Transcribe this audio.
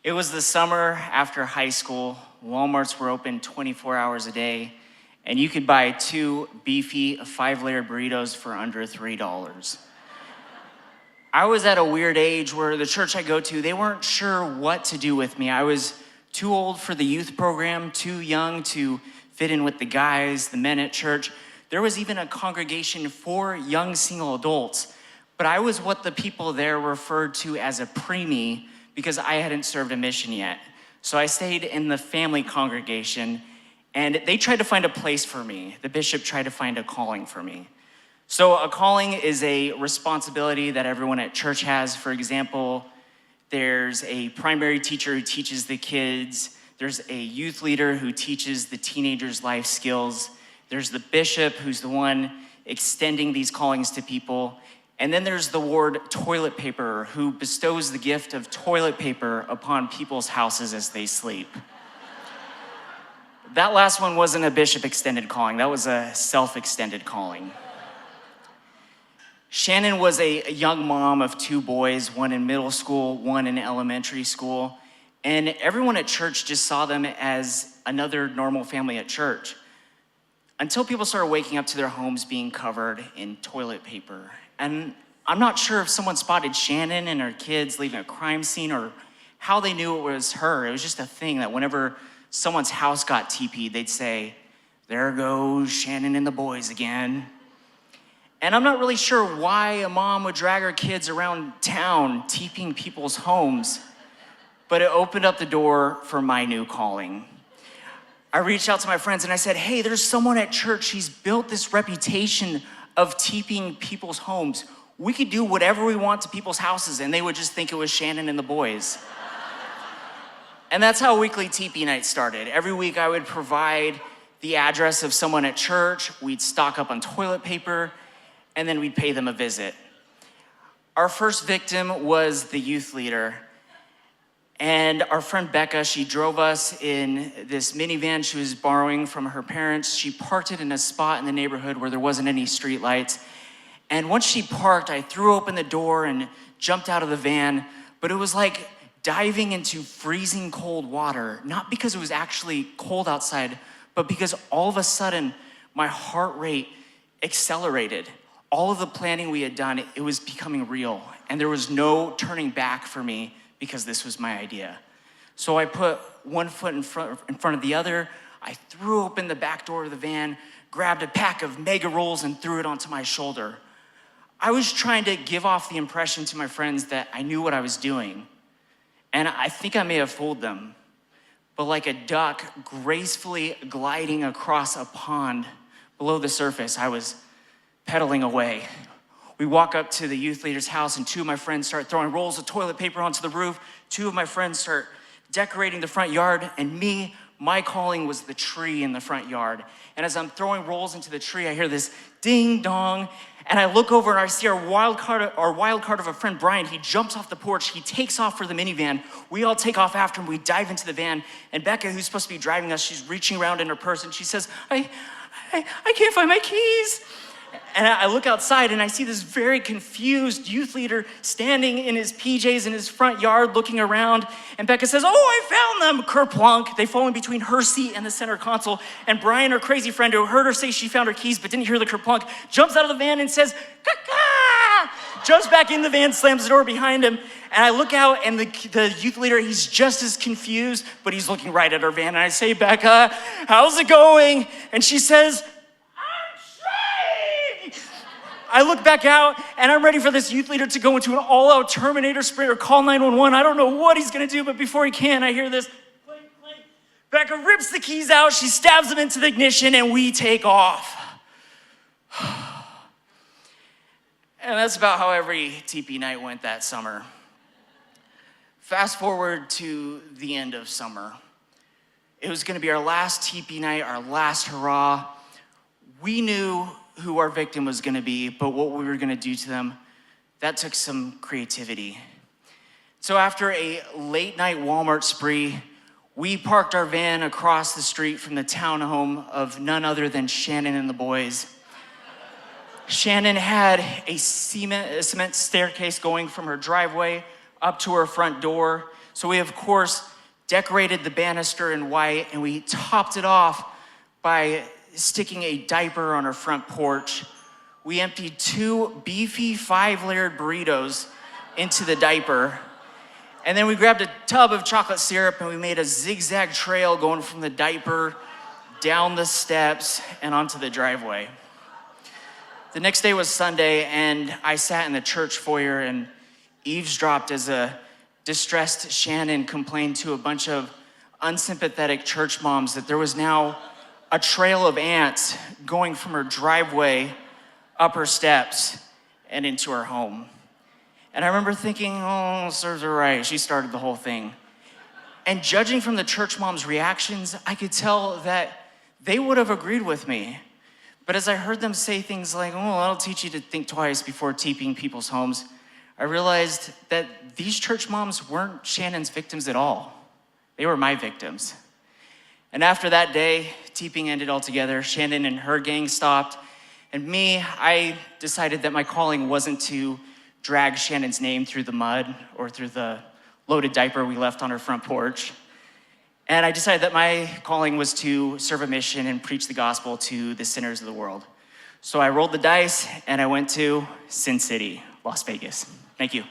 It was the summer after high school. Walmarts were open 24 hours a day, and you could buy 2 beefy 5-layer burritos for under $3. I was at a weird age where the church I go to, they weren't sure what to do with me. I was too old for the youth program, too young to fit in with the guys, the men at church. There was even a congregation for young single adults, but I was what the people there referred to as a preemie because I hadn't served a mission yet. So I stayed in the family congregation, and they tried to find a place for me. The bishop tried to find a calling for me. So a calling is a responsibility that everyone at church has. For example, there's a primary teacher who teaches the kids. There's a youth leader who teaches the teenagers life skills. There's the bishop who's the one extending these callings to people. And then there's the ward toilet paperer who bestows the gift of toilet paper upon people's houses as they sleep. That last one wasn't a bishop extended calling. That was a self-extended calling. Shannon was a young mom of 2 boys, one in middle school, one in elementary school. And everyone at church just saw them as another normal family at church until people started waking up to their homes being covered in toilet paper. And I'm not sure if someone spotted Shannon and her kids leaving a crime scene or how they knew it was her. It was just a thing that whenever someone's house got TP'd, they'd say, "There goes Shannon and the boys again." And I'm not really sure why a mom would drag her kids around town TPing people's homes, but it opened up the door for my new calling. I reached out to my friends and I said, "Hey, there's someone at church. He's built this reputation of TPing people's homes. We could do whatever we want to people's houses and they would just think it was Shannon and the boys." And that's how weekly TP night started. Every week I would provide the address of someone at church. We'd stock up on toilet paper, and then we'd pay them a visit. Our first victim was the youth leader. And our friend Becca, she drove us in this minivan she was borrowing from her parents. She parked it in a spot in the neighborhood where there wasn't any street lights. And once she parked, I threw open the door and jumped out of the van, but it was like diving into freezing cold water, not because it was actually cold outside, but because all of a sudden my heart rate accelerated. All of the planning we had done, it was becoming real, and there was no turning back for me because this was my idea. So I put one foot in front of the other. I threw open the back door of the van, grabbed a pack of mega rolls and threw it onto my shoulder. I was trying to give off the impression to my friends that I knew what I was doing. And I think I may have fooled them. But like a duck gracefully gliding across a pond below the surface, I was pedaling away. We walk up to the youth leader's house and 2 of my friends start throwing rolls of toilet paper onto the roof. 2 of my friends start decorating the front yard, and my calling was the tree in the front yard. And as I'm throwing rolls into the tree, I hear this ding dong, and I look over and I see our wild card of a friend, Brian. He jumps off the porch, he takes off for the minivan. We all take off after him, we dive into the van, and Becca, who's supposed to be driving us, she's reaching around in her purse and she says, I can't find my keys. And I look outside and I see this very confused youth leader standing in his PJs in his front yard looking around. And Becca says, "Oh, I found them." Kerplunk. They fall in between her seat and the center console. And Brian, her crazy friend who heard her say she found her keys but didn't hear the kerplunk, jumps out of the van and says, "Caca!" Jumps back in the van, slams the door behind him. And I look out and the youth leader, he's just as confused, but he's looking right at our van. And I say, "Becca, how's it going?" And she says, I look back out and I'm ready for this youth leader to go into an all-out Terminator sprint or call 911. I don't know what he's gonna do, but before he can, I hear this clink, clink. Becca rips the keys out, she stabs them into the ignition, and we take off. And that's about how every TP night went that summer. Fast forward to the end of summer. It was gonna be our last TP night, our last hurrah. We knew who our victim was gonna be, but what we were gonna do to them, that took some creativity. So after a late night Walmart spree, we parked our van across the street from the townhome of none other than Shannon and the boys. Shannon had a cement staircase going from her driveway up to her front door. So we, of course, decorated the banister in white, and we topped it off by sticking a diaper on our front porch. We emptied 2 beefy 5-layered burritos into the diaper. And then we grabbed a tub of chocolate syrup and we made a zigzag trail going from the diaper down the steps and onto the driveway. The next day was Sunday, and I sat in the church foyer and eavesdropped as a distressed Shannon complained to a bunch of unsympathetic church moms that there was now a trail of ants going from her driveway up her steps and into her home. And I remember thinking, oh, serves her right. She started the whole thing. And judging from the church moms' reactions, I could tell that they would have agreed with me. But as I heard them say things like, oh, I'll teach you to think twice before TPing people's homes, I realized that these church moms weren't Shannon's victims at all. They were my victims. And after that day, TPing ended altogether. Shannon and her gang stopped. And me, I decided that my calling wasn't to drag Shannon's name through the mud or through the loaded diaper we left on her front porch. And I decided that my calling was to serve a mission and preach the gospel to the sinners of the world. So I rolled the dice and I went to Sin City, Las Vegas. Thank you.